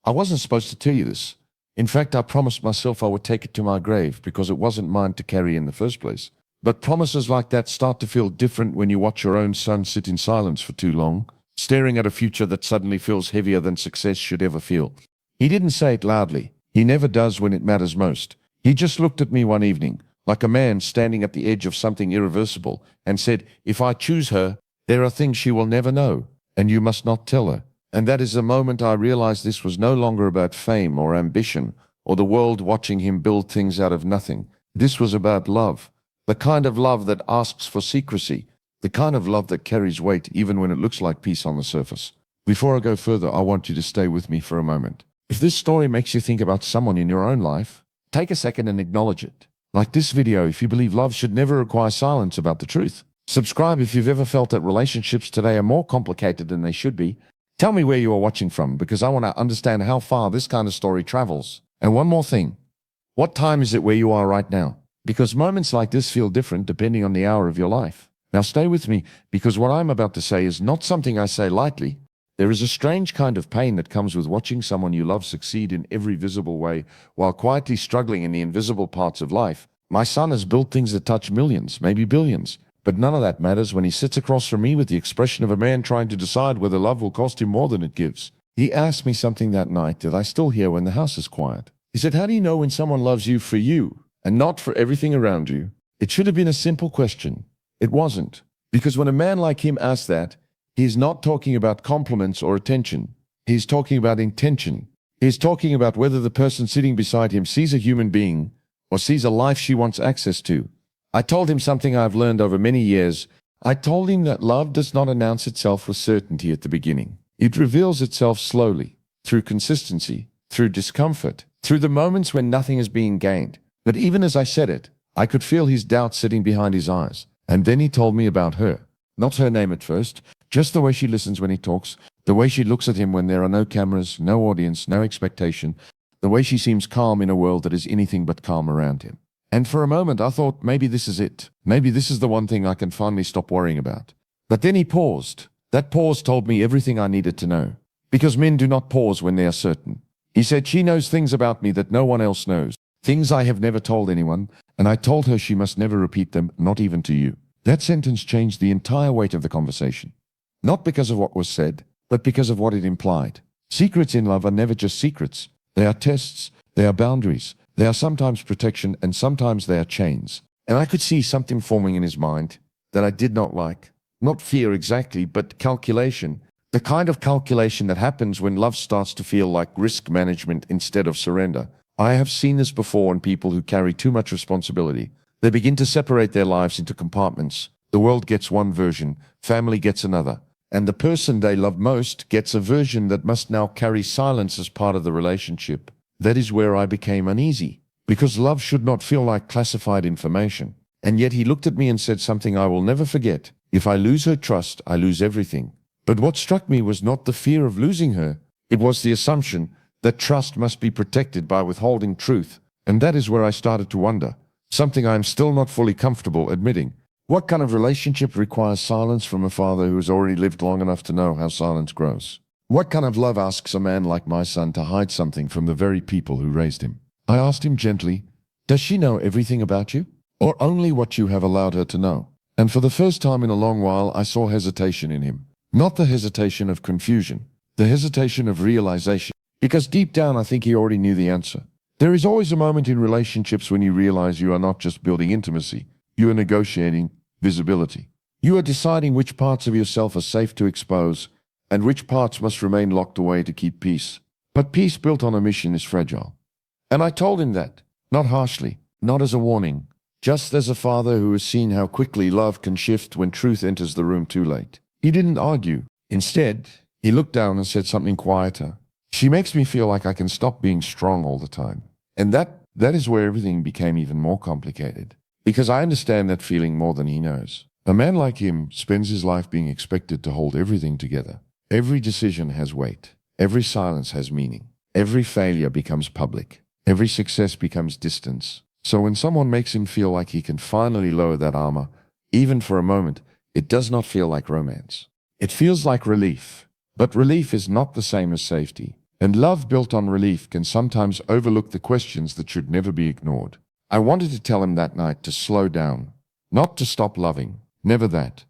I wasn't supposed to tell you this. In fact, I promised myself I would take it to my grave because it wasn't mine to carry in the first place. But promises like that start to feel different when you watch your own son sit in silence for too long, staring at a future that suddenly feels heavier than success should ever feel. He didn't say it loudly. He never does when it matters most. He just looked at me one evening, like a man standing at the edge of something irreversible, and said, "If I choose her, there are things she will never know, and you must not tell her." And that is the moment I realized this was no longer about fame or ambition, or the world watching him build things out of nothing. This was about love. The kind of love that asks for secrecy. The kind of love that carries weight even when it looks like peace on the surface. Before I go further, I want you to stay with me for a moment. If this story makes you think about someone in your own life, take a second and acknowledge it. Like this video if you believe love should never require silence about the truth. Subscribe if you've ever felt that relationships today are more complicated than they should be. Tell me where you are watching from because I want to understand how far this kind of story travels. And one more thing. What time is it where you are right now? Because moments like this feel different depending on the hour of your life. Now stay with me because what I'm about to say is not something I say lightly. There is a strange kind of pain that comes with watching someone you love succeed in every visible way while quietly struggling in the invisible parts of life. My son has built things that touch millions, maybe billions. But none of that matters when he sits across from me with the expression of a man trying to decide whether love will cost him more than it gives. He asked me something that night that I still hear when the house is quiet. He said, "How do you know when someone loves you for you and not for everything around you?" It should have been a simple question. It wasn't. Because when a man like him asks that, he's not talking about compliments or attention. He's talking about intention. He's talking about whether the person sitting beside him sees a human being or sees a life she wants access to. I told him something I've learned over many years. I told him that love does not announce itself with certainty at the beginning. It reveals itself slowly, through consistency, through discomfort, through the moments when nothing is being gained. But even as I said it, I could feel his doubt sitting behind his eyes. And then he told me about her. Not her name at first, just the way she listens when he talks, the way she looks at him when there are no cameras, no audience, no expectation, the way she seems calm in a world that is anything but calm around him. And for a moment I thought, maybe this is it. Maybe this is the one thing I can finally stop worrying about. But then he paused. That pause told me everything I needed to know. Because men do not pause when they are certain. He said, "She knows things about me that no one else knows. Things I have never told anyone, and I told her she must never repeat them, not even to you." That sentence changed the entire weight of the conversation. Not because of what was said, but because of what it implied. Secrets in love are never just secrets. They are tests. They are boundaries. They are sometimes protection and sometimes they are chains. And I could see something forming in his mind that I did not like. Not fear exactly, but calculation. The kind of calculation that happens when love starts to feel like risk management instead of surrender. I have seen this before in people who carry too much responsibility. They begin to separate their lives into compartments. The world gets one version, family gets another. And the person they love most gets a version that must now carry silence as part of the relationship. That is where I became uneasy, because love should not feel like classified information. And yet he looked at me and said something I will never forget. "If I lose her trust, I lose everything." But what struck me was not the fear of losing her. It was the assumption that trust must be protected by withholding truth. And that is where I started to wonder, something I am still not fully comfortable admitting. What kind of relationship requires silence from a father who has already lived long enough to know how silence grows? What kind of love asks a man like my son to hide something from the very people who raised him? I asked him gently, "Does she know everything about you? Or only what you have allowed her to know?" And for the first time in a long while, I saw hesitation in him. Not the hesitation of confusion, the hesitation of realization. Because deep down, I think he already knew the answer. There is always a moment in relationships when you realize you are not just building intimacy, you are negotiating visibility. You are deciding which parts of yourself are safe to expose and which parts must remain locked away to keep peace. But peace built on a mission is fragile. And I told him that, not harshly, not as a warning, just as a father who has seen how quickly love can shift when truth enters the room too late. He didn't argue. Instead, he looked down and said something quieter. "She makes me feel like I can stop being strong all the time." And that is where everything became even more complicated. Because I understand that feeling more than he knows. A man like him spends his life being expected to hold everything together. Every decision has weight. Every silence has meaning. Every failure becomes public. Every success becomes distance. So when someone makes him feel like he can finally lower that armor, even for a moment, it does not feel like romance. It feels like relief. But relief is not the same as safety. And love built on relief can sometimes overlook the questions that should never be ignored. I wanted to tell him that night to slow down, not to stop loving, never that,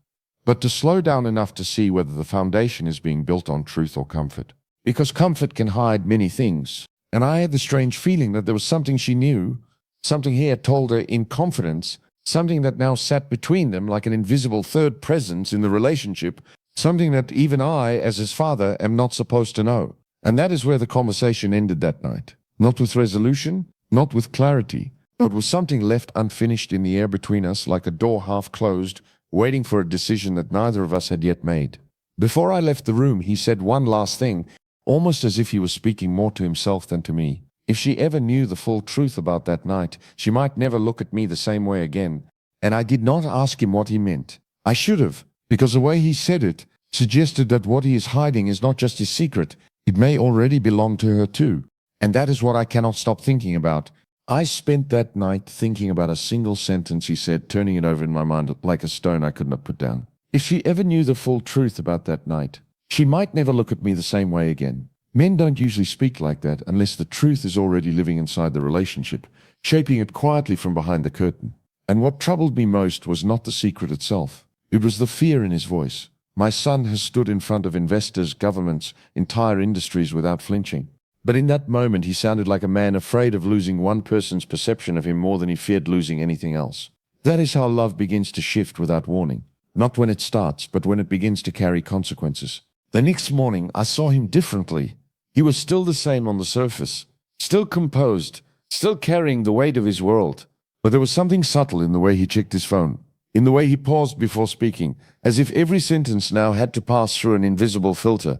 but to slow down enough to see whether the foundation is being built on truth or comfort. Because comfort can hide many things, and I had the strange feeling that there was something she knew, something he had told her in confidence, something that now sat between them like an invisible third presence in the relationship, something that even I, as his father, am not supposed to know. And that is where the conversation ended that night. Not with resolution, not with clarity, but with something left unfinished in the air between us, like a door half closed, waiting for a decision that neither of us had yet made. Before I left the room, he said one last thing, almost as if he was speaking more to himself than to me. If she ever knew the full truth about that night, she might never look at me the same way again. And I did not ask him what he meant. I should have, because the way he said it suggested that what he is hiding is not just his secret, it may already belong to her too. And that is what I cannot stop thinking about. I spent that night thinking about a single sentence he said, turning it over in my mind like a stone I could not put down. If she ever knew the full truth about that night, she might never look at me the same way again. Men don't usually speak like that unless the truth is already living inside the relationship, shaping it quietly from behind the curtain. And what troubled me most was not the secret itself. It was the fear in his voice. My son has stood in front of investors, governments, entire industries without flinching. But in that moment, he sounded like a man afraid of losing one person's perception of him more than he feared losing anything else. That is how love begins to shift without warning. Not when it starts, but when it begins to carry consequences. The next morning, I saw him differently. He was still the same on the surface, still composed, still carrying the weight of his world. But there was something subtle in the way he checked his phone, in the way he paused before speaking, as if every sentence now had to pass through an invisible filter.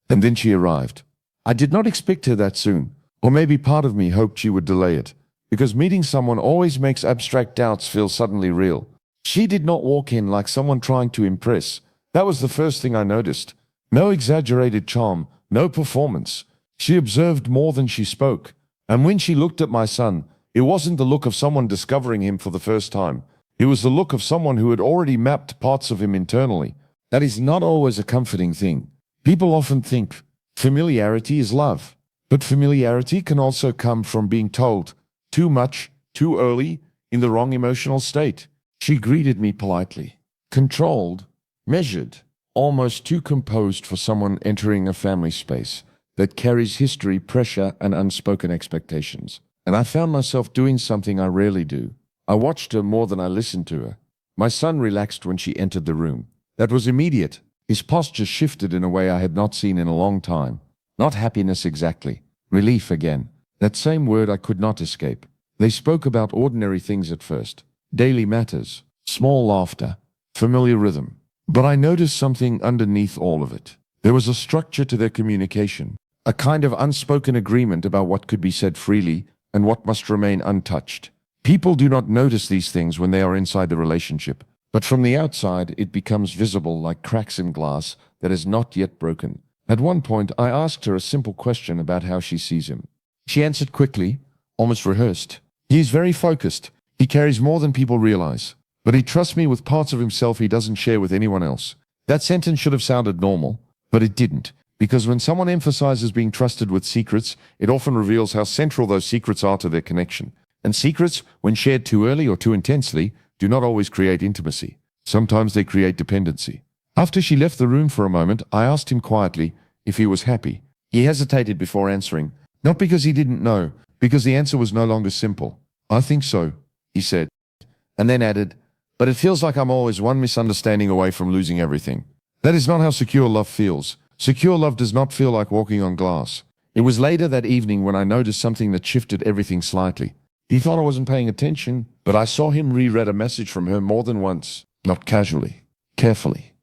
And then she arrived. I did not expect her that soon, or maybe part of me hoped she would delay it, because meeting someone always makes abstract doubts feel suddenly real. She did not walk in like someone trying to impress. That was the first thing I noticed. No exaggerated charm, no performance. She observed more than she spoke. And when she looked at my son, it wasn't the look of someone discovering him for the first time. It was the look of someone who had already mapped parts of him internally. That is not always a comforting thing. People often think familiarity is love, but familiarity can also come from being told too much, too early, in the wrong emotional state. She greeted me politely, controlled, measured, almost too composed for someone entering a family space that carries history, pressure, and unspoken expectations. And I found myself doing something I rarely do. I watched her more than I listened to her. My son relaxed when she entered the room. That was immediate. His posture shifted in a way I had not seen in a long time. Not happiness exactly. Relief again. That same word I could not escape. They spoke about ordinary things at first. Daily matters. Small laughter. Familiar rhythm. But I noticed something underneath all of it. There was a structure to their communication. A kind of unspoken agreement about what could be said freely and what must remain untouched. People do not notice these things when they are inside the relationship, but from the outside it becomes visible like cracks in glass that is not yet broken. At one point, I asked her a simple question about how she sees him. She answered quickly, almost rehearsed. He is very focused. He carries more than people realize. But he trusts me with parts of himself he doesn't share with anyone else. That sentence should have sounded normal, but it didn't. Because when someone emphasizes being trusted with secrets, it often reveals how central those secrets are to their connection. And secrets, when shared too early or too intensely, do not always create intimacy. Sometimes they create dependency. After she left the room for a moment, I asked him quietly if he was happy. He hesitated before answering, not because he didn't know, because the answer was no longer simple. I think so, he said, and then added, but it feels like I'm always one misunderstanding away from losing everything. That is not how secure love feels. Secure love does not feel like walking on glass. It was later that evening when I noticed something that shifted everything slightly. He thought I wasn't paying attention, but I saw him reread a message from her more than once, not casually, carefully,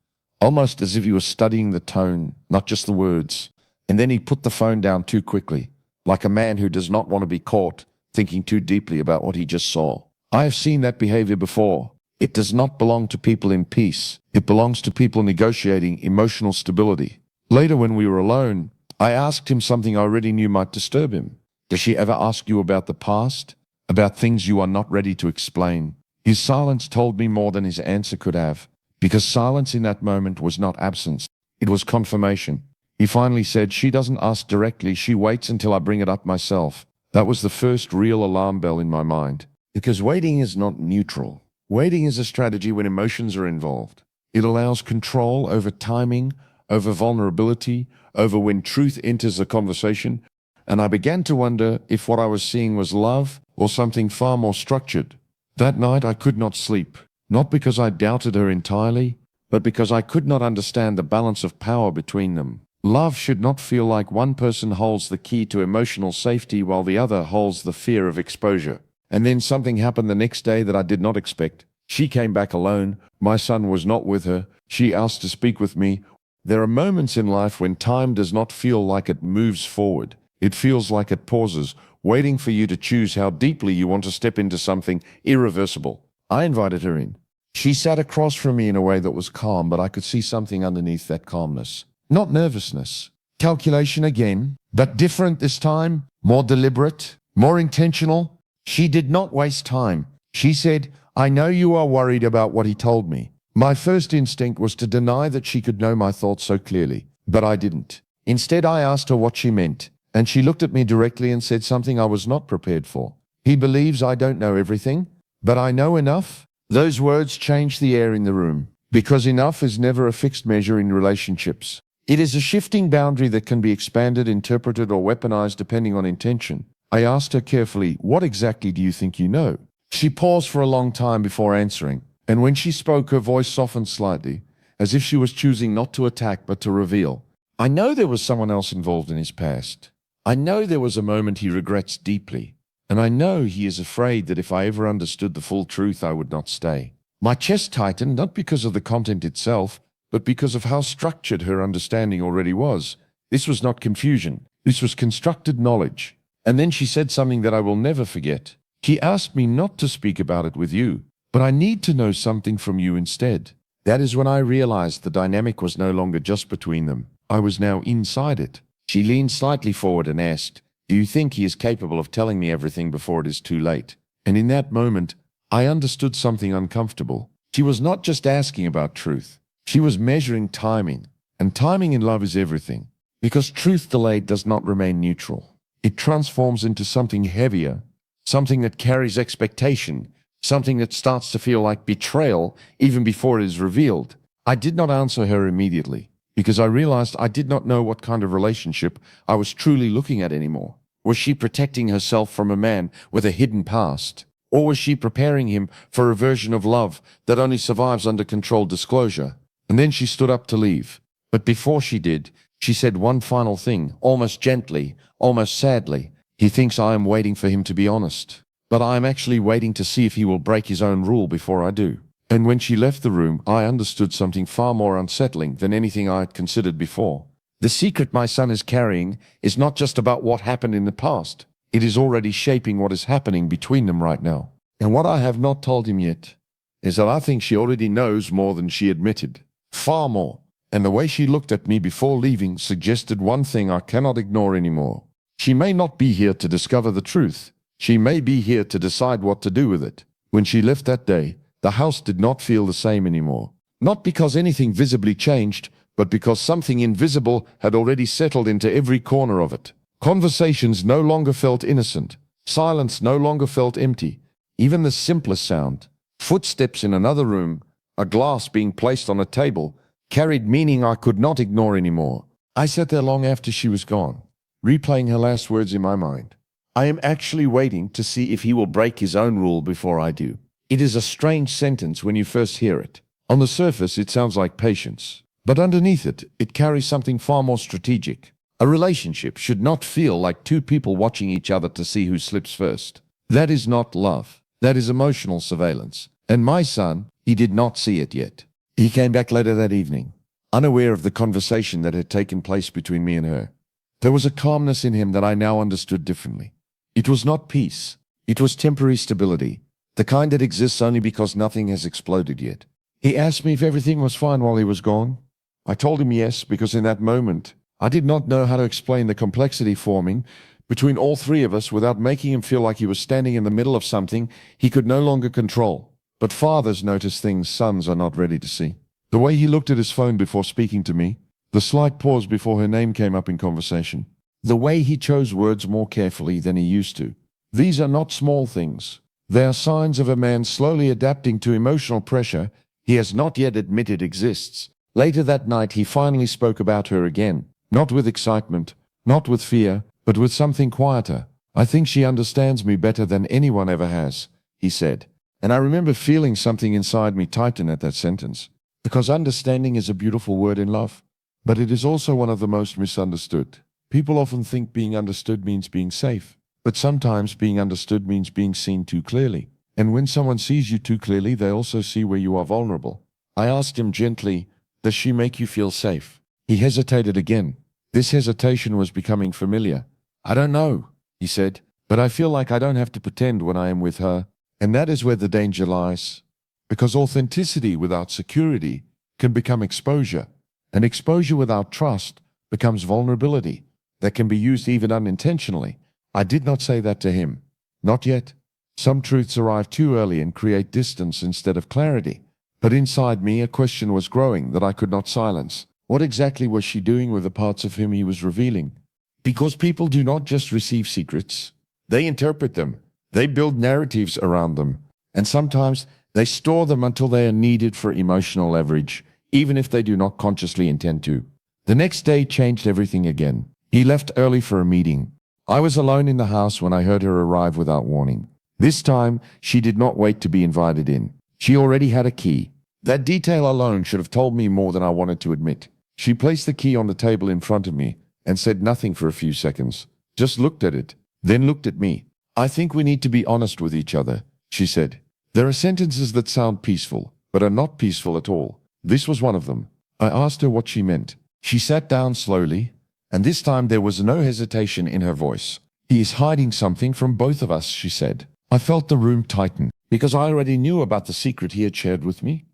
almost as if he was studying the tone, not just the words. And then he put the phone down too quickly, like a man who does not want to be caught thinking too deeply about what he just saw. I have seen that behavior before. It does not belong to people in peace. It belongs to people negotiating emotional stability. Later, when we were alone, I asked him something I already knew might disturb him. Does she ever ask you about the past? About things you are not ready to explain? His silence told me more than his answer could have, because silence in that moment was not absence. It was confirmation. He finally said, "She doesn't ask directly, she waits until I bring it up myself." That was the first real alarm bell in my mind. Because waiting is not neutral. Waiting is a strategy when emotions are involved. It allows control over timing, over vulnerability, over when truth enters the conversation, and I began to wonder if what I was seeing was love or something far more structured. That night I could not sleep, not because I doubted her entirely, but because I could not understand the balance of power between them. Love should not feel like one person holds the key to emotional safety while the other holds the fear of exposure. And then something happened the next day that I did not expect. She came back alone. My son was not with her. She asked to speak with me. There are moments in life when time does not feel like it moves forward. It feels like it pauses, waiting for you to choose how deeply you want to step into something irreversible. I invited her in. She sat across from me in a way that was calm, but I could see something underneath that calmness. Not nervousness. Calculation again, but different this time, more deliberate, more intentional. She did not waste time. She said, "I know you are worried about what he told me." My first instinct was to deny that she could know my thoughts so clearly, but I didn't. Instead, I asked her what she meant, and she looked at me directly and said something I was not prepared for. "He believes I don't know everything, but I know enough." Those words changed the air in the room, because enough is never a fixed measure in relationships. It is a shifting boundary that can be expanded, interpreted, or weaponized depending on intention. I asked her carefully, "What exactly do you think you know?" She paused for a long time before answering, and when she spoke, her voice softened slightly, as if she was choosing not to attack but to reveal. "I know there was someone else involved in his past. I know there was a moment he regrets deeply, and I know he is afraid that if I ever understood the full truth, I would not stay." My chest tightened, not because of the content itself, but because of how structured her understanding already was. This was not confusion. This was constructed knowledge. And then she said something that I will never forget. She asked me not to speak about it with you, but I need to know something from you instead. That is when I realized the dynamic was no longer just between them. I was now inside it. She leaned slightly forward and asked, "Do you think he is capable of telling me everything before it is too late?" And in that moment, I understood something uncomfortable. She was not just asking about truth. She was measuring timing. And timing in love is everything. Because truth delayed does not remain neutral. It transforms into something heavier, something that carries expectation, something that starts to feel like betrayal even before it is revealed. I did not answer her immediately, because I realized I did not know what kind of relationship I was truly looking at anymore. Was she protecting herself from a man with a hidden past? Or was she preparing him for a version of love that only survives under controlled disclosure? And then she stood up to leave. But before she did, she said one final thing, almost gently, almost sadly. "He thinks I am waiting for him to be honest, but I am actually waiting to see if he will break his own rule before I do." And when she left the room, I understood something far more unsettling than anything I had considered before. The secret my son is carrying is not just about what happened in the past. It is already shaping what is happening between them right now. And what I have not told him yet is that I think she already knows more than she admitted. Far more. And the way she looked at me before leaving suggested one thing I cannot ignore anymore. She may not be here to discover the truth. She may be here to decide what to do with it. When she left that day, the house did not feel the same anymore. Not because anything visibly changed, but because something invisible had already settled into every corner of it. Conversations no longer felt innocent. Silence no longer felt empty. Even the simplest sound, footsteps in another room, a glass being placed on a table, carried meaning I could not ignore anymore. I sat there long after she was gone, replaying her last words in my mind. "I am actually waiting to see if he will break his own rule before I do." It is a strange sentence when you first hear it. On the surface, it sounds like patience. But underneath it, it carries something far more strategic. A relationship should not feel like two people watching each other to see who slips first. That is not love. That is emotional surveillance. And my son, he did not see it yet. He came back later that evening, unaware of the conversation that had taken place between me and her. There was a calmness in him that I now understood differently. It was not peace. It was temporary stability, the kind that exists only because nothing has exploded yet. He asked me if everything was fine while he was gone. I told him yes, because in that moment, I did not know how to explain the complexity forming between all three of us without making him feel like he was standing in the middle of something he could no longer control. But fathers notice things sons are not ready to see. The way he looked at his phone before speaking to me, The slight pause before her name came up in conversation. The way he chose words more carefully than he used to. These are not small things. They are signs of a man slowly adapting to emotional pressure he has not yet admitted exists. Later that night he finally spoke about her again. Not with excitement, not with fear, but with something quieter. I think she understands me better than anyone ever has, he said. And I remember feeling something inside me tighten at that sentence. Because understanding is a beautiful word in love. But it is also one of the most misunderstood. People often think being understood means being safe. But sometimes being understood means being seen too clearly. And when someone sees you too clearly, they also see where you are vulnerable. I asked him gently, does she make you feel safe? He hesitated again. This hesitation was becoming familiar. I don't know, he said, but I feel like I don't have to pretend when I am with her. And that is where the danger lies. Because authenticity without security can become exposure. And exposure without trust becomes vulnerability that can be used even unintentionally. I did not say that to him. Not yet. Some truths arrive too early and create distance instead of clarity. But inside me a question was growing that I could not silence. What exactly was she doing with the parts of him he was revealing? Because people do not just receive secrets. They interpret them. They build narratives around them. And sometimes they store them until they are needed for emotional leverage, even if they do not consciously intend to. The next day changed everything again. He left early for a meeting. I was alone in the house when I heard her arrive without warning. This time, she did not wait to be invited in. She already had a key. That detail alone should have told me more than I wanted to admit. She placed the key on the table in front of me and said nothing for a few seconds. Just looked at it, then looked at me. I think we need to be honest with each other, she said. There are sentences that sound peaceful, but are not peaceful at all. This was one of them. I asked her what she meant. She sat down slowly, and this time there was no hesitation in her voice. He is hiding something from both of us, she said. I felt the room tighten, because I already knew about the secret he had shared with me.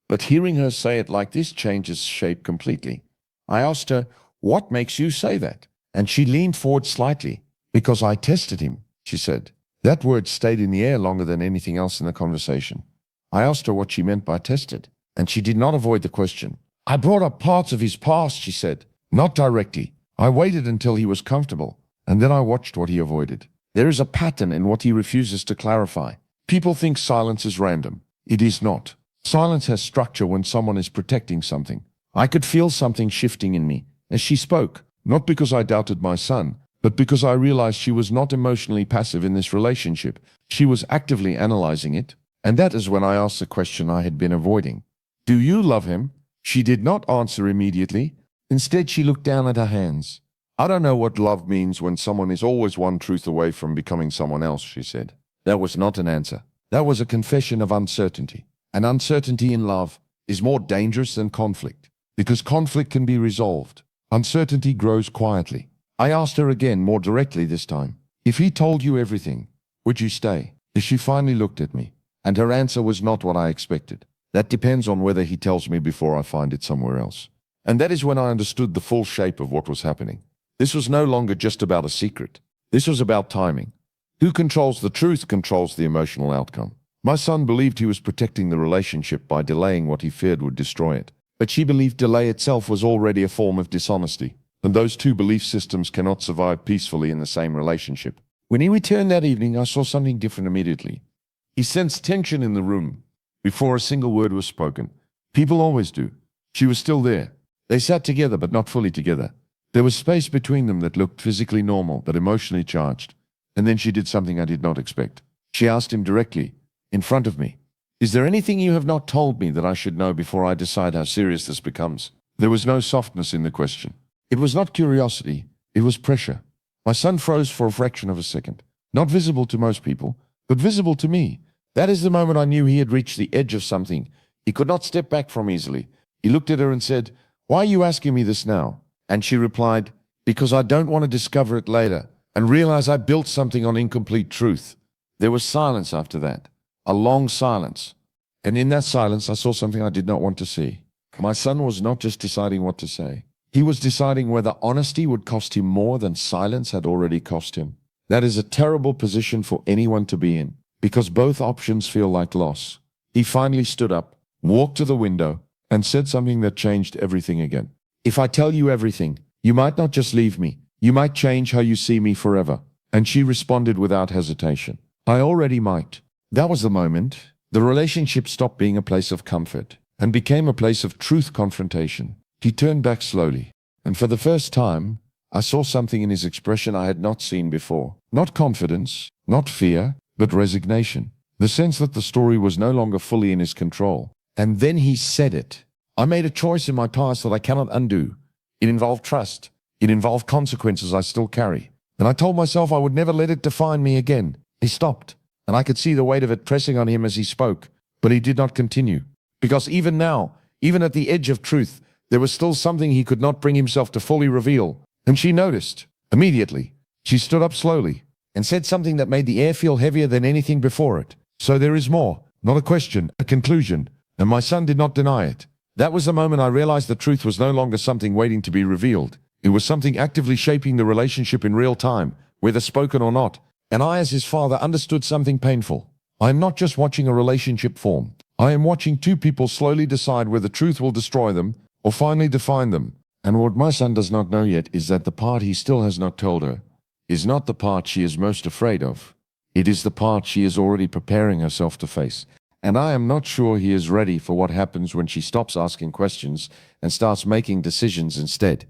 But hearing her say it like this changes shape completely. I asked her, what makes you say that? And she leaned forward slightly. Because I tested him, she said. That word stayed in the air longer than anything else in the conversation. I asked her what she meant by tested, and she did not avoid the question. I brought up parts of his past, she said. Not directly. I waited until he was comfortable, and then I watched what he avoided. There is a pattern in what he refuses to clarify. People think silence is random. It is not. Silence has structure when someone is protecting something. I could feel something shifting in me as she spoke, not because I doubted my son, but because I realized she was not emotionally passive in this relationship. She was actively analyzing it. And that is when I asked the question I had been avoiding. Do you love him? She did not answer immediately. Instead, she looked down at her hands. I don't know what love means when someone is always one truth away from becoming someone else, she said. That was not an answer. That was a confession of uncertainty. And uncertainty in love is more dangerous than conflict, because conflict can be resolved. Uncertainty grows quietly. I asked her again, more directly this time. If he told you everything, would you stay? She finally looked at me, and her answer was not what I expected. That depends on whether he tells me before I find it somewhere else. And that is when I understood the full shape of what was happening. This was no longer just about a secret. This was about timing. Who controls the truth controls the emotional outcome. My son believed he was protecting the relationship by delaying what he feared would destroy it. But she believed delay itself was already a form of dishonesty. And those two belief systems cannot survive peacefully in the same relationship. When he returned that evening, I saw something different immediately. He sensed tension in the room before a single word was spoken. People always do. She was still there. They sat together, but not fully together. There was space between them that looked physically normal, but emotionally charged. And then she did something I did not expect. She asked him directly, in front of me, is there anything you have not told me that I should know before I decide how serious this becomes? There was no softness in the question. It was not curiosity, it was pressure. My son froze for a fraction of a second. Not visible to most people, but visible to me. That is the moment I knew he had reached the edge of something he could not step back from easily. He looked at her and said, why are you asking me this now? And she replied, because I don't want to discover it later and realize I built something on incomplete truth. There was silence after that, a long silence. And in that silence, I saw something I did not want to see. My son was not just deciding what to say. He was deciding whether honesty would cost him more than silence had already cost him. That is a terrible position for anyone to be in, because both options feel like loss. He finally stood up, walked to the window, and said something that changed everything again. If I tell you everything, you might not just leave me. You might change how you see me forever. And she responded without hesitation. I already might. That was the moment. The relationship stopped being a place of comfort and became a place of truth confrontation. He turned back slowly, and for the first time, I saw something in his expression I had not seen before. Not confidence, not fear, but resignation. The sense that the story was no longer fully in his control. And then he said it. I made a choice in my past that I cannot undo. It involved trust. It involved consequences I still carry. And I told myself I would never let it define me again. He stopped, and I could see the weight of it pressing on him as he spoke. But he did not continue. Because even now, even at the edge of truth, there was still something he could not bring himself to fully reveal. And she noticed. Immediately, she stood up slowly and said something that made the air feel heavier than anything before it. So there is more. Not a question, a conclusion. And my son did not deny it. That was the moment I realized the truth was no longer something waiting to be revealed. It was something actively shaping the relationship in real time, whether spoken or not. And I, as his father, understood something painful. I am not just watching a relationship form. I am watching two people slowly decide whether truth will destroy them or finally define them. And what my son does not know yet is that the part he still has not told her is not the part she is most afraid of. It is the part she is already preparing herself to face. And I am not sure he is ready for what happens when she stops asking questions and starts making decisions instead.